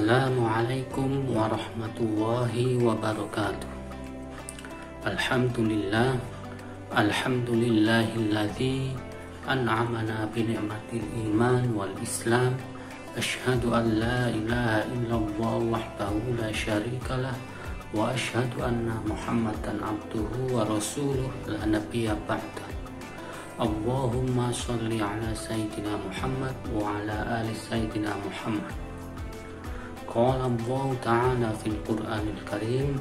Assalamualaikum warahmatullahi wabarakatuh. Alhamdulillahilladzi an'amana bi ni'matil iman wal islam. Asyhadu an la ilaha illallah wahdahu la syarikalah wa asyhadu anna Muhammadan abduhu wa rasuluh la nabiyya ba'dah. Allahumma sholli ala sayyidina Muhammad wa ala ali sayyidina Muhammad. Qala Allah ta'ala fil Qur'anil Karim,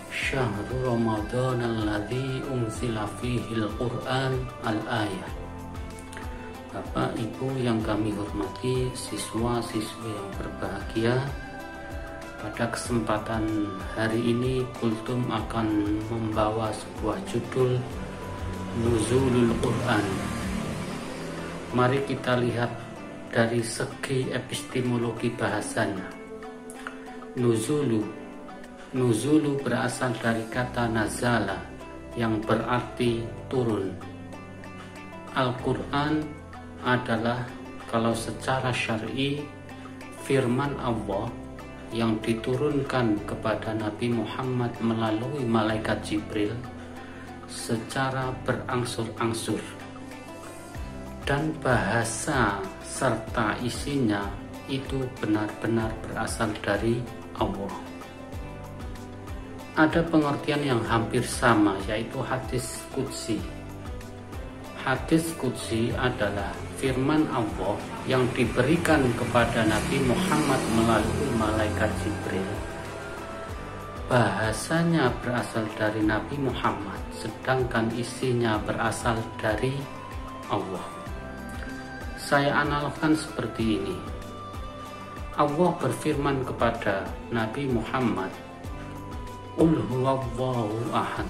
Syahrul Ramadan alladzi unzila fihil Qur'an al-ayah. Bapak Ibu yang kami hormati, siswa-siswi yang berbahagia, pada kesempatan hari ini Kultum akan membawa sebuah judul Nuzulul Quran. Mari kita lihat dari segi epistemologi bahasanya. Nuzulu berasal dari kata nazala yang berarti turun. Al-Quran adalah, kalau secara syar'i, firman Allah yang diturunkan kepada Nabi Muhammad melalui malaikat Jibril secara berangsur-angsur, dan bahasa serta isinya itu benar-benar berasal dari Allah. Ada pengertian yang hampir sama, yaitu hadis qudsi. Hadis qudsi adalah firman Allah yang diberikan kepada Nabi Muhammad melalui malaikat Jibril. Bahasanya berasal dari Nabi Muhammad, sedangkan isinya berasal dari Allah. Saya analogkan seperti ini. Allah berfirman kepada Nabi Muhammad, Qul huwallahu ahad.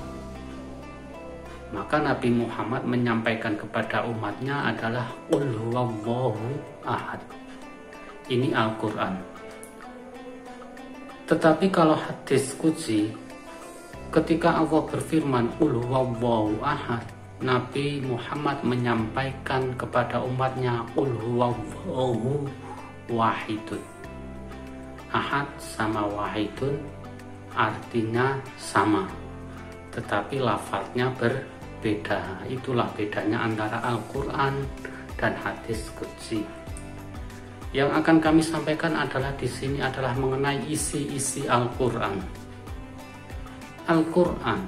Maka Nabi Muhammad menyampaikan kepada umatnya adalah Qul huwallahu ahad. Ini Al-Quran. Tetapi kalau hadis qudsi, ketika Allah berfirman Qul huwallahu ahad, Nabi Muhammad menyampaikan kepada umatnya Qul huwallahu wahidun. Ahad sama wahidun artinya sama, tetapi lafadznya berbeda. Itulah bedanya antara Al-Quran dan hadis qudsi. Yang akan kami sampaikan adalah di sini adalah mengenai isi-isi Al-Quran. Al-Quran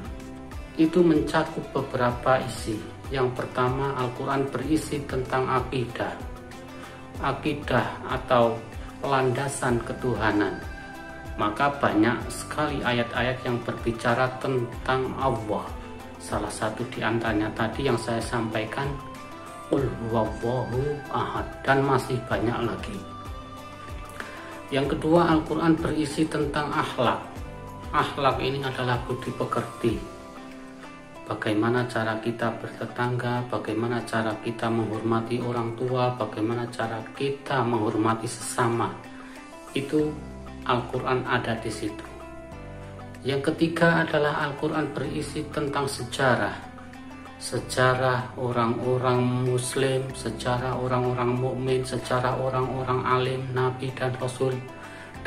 itu mencakup beberapa isi. Yang pertama, Al-Quran berisi tentang akidah atau landasan ketuhanan. Maka banyak sekali ayat-ayat yang berbicara tentang Allah. Salah satu di antaranya tadi yang saya sampaikan, Qul huwallahu ahad, dan masih banyak lagi. Yang kedua, Al-Quran berisi tentang akhlak. Akhlak ini adalah budi pekerti. Bagaimana cara kita bertetangga, bagaimana cara kita menghormati orang tua, bagaimana cara kita menghormati sesama. Itu Al-Quran ada di situ. Yang ketiga adalah Al-Quran berisi tentang sejarah orang-orang muslim, sejarah orang-orang mukmin, sejarah orang-orang alim, nabi dan rasul,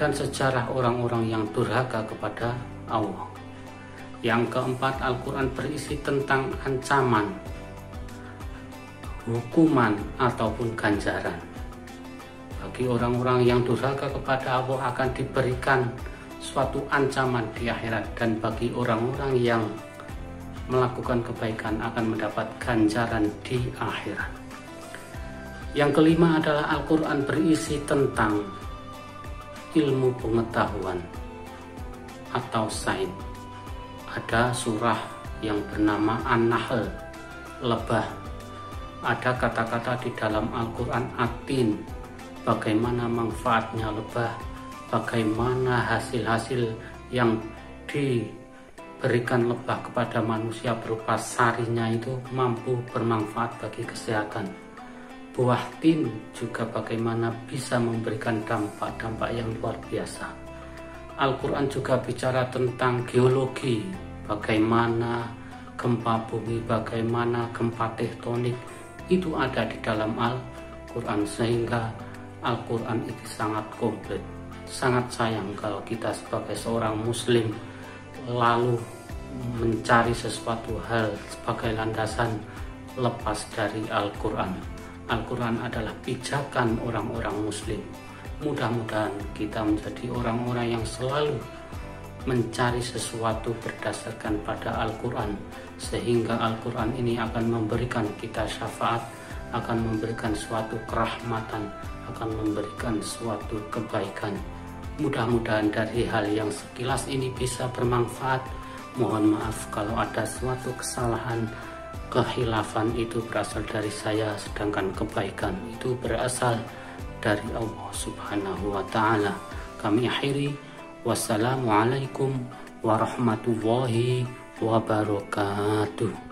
dan sejarah orang-orang yang durhaka kepada Allah. Yang keempat, Al-Quran berisi tentang ancaman, hukuman ataupun ganjaran. Bagi orang-orang yang durhaka kepada Allah akan diberikan suatu ancaman di akhirat, dan bagi orang-orang yang melakukan kebaikan akan mendapat ganjaran di akhirat. Yang kelima adalah Al-Quran berisi tentang ilmu pengetahuan atau sains. Ada surah yang bernama An-Nahl, lebah. Ada kata-kata di dalam Al-Quran atin, bagaimana manfaatnya lebah, bagaimana hasil-hasil yang diberikan lebah kepada manusia berupa sarinya itu mampu bermanfaat bagi kesehatan. Buah tin juga bagaimana bisa memberikan dampak-dampak yang luar biasa. Al-Quran juga bicara tentang geologi, bagaimana gempa bumi, bagaimana gempa tektonik, itu ada di dalam Al-Quran, sehingga Al-Quran itu sangat komplit. sangat sayang kalau kita sebagai seorang muslim lalu mencari sesuatu hal sebagai landasan lepas dari Al-Quran. Al-Quran adalah pijakan orang-orang muslim. Mudah-mudahan kita menjadi orang-orang yang selalu mencari sesuatu berdasarkan pada Al-Quran, sehingga Al-Quran ini akan memberikan kita syafaat, akan memberikan suatu kerahmatan, akan memberikan suatu kebaikan. Mudah-mudahan dari hal yang sekilas ini bisa bermanfaat. Mohon maaf kalau ada suatu kesalahan, kehilafan itu berasal dari saya, sedangkan kebaikan itu berasal dari Allah Subhanahu wa Ta'ala. Kami akhiri, wassalamualaikum warahmatullahi wabarakatuh.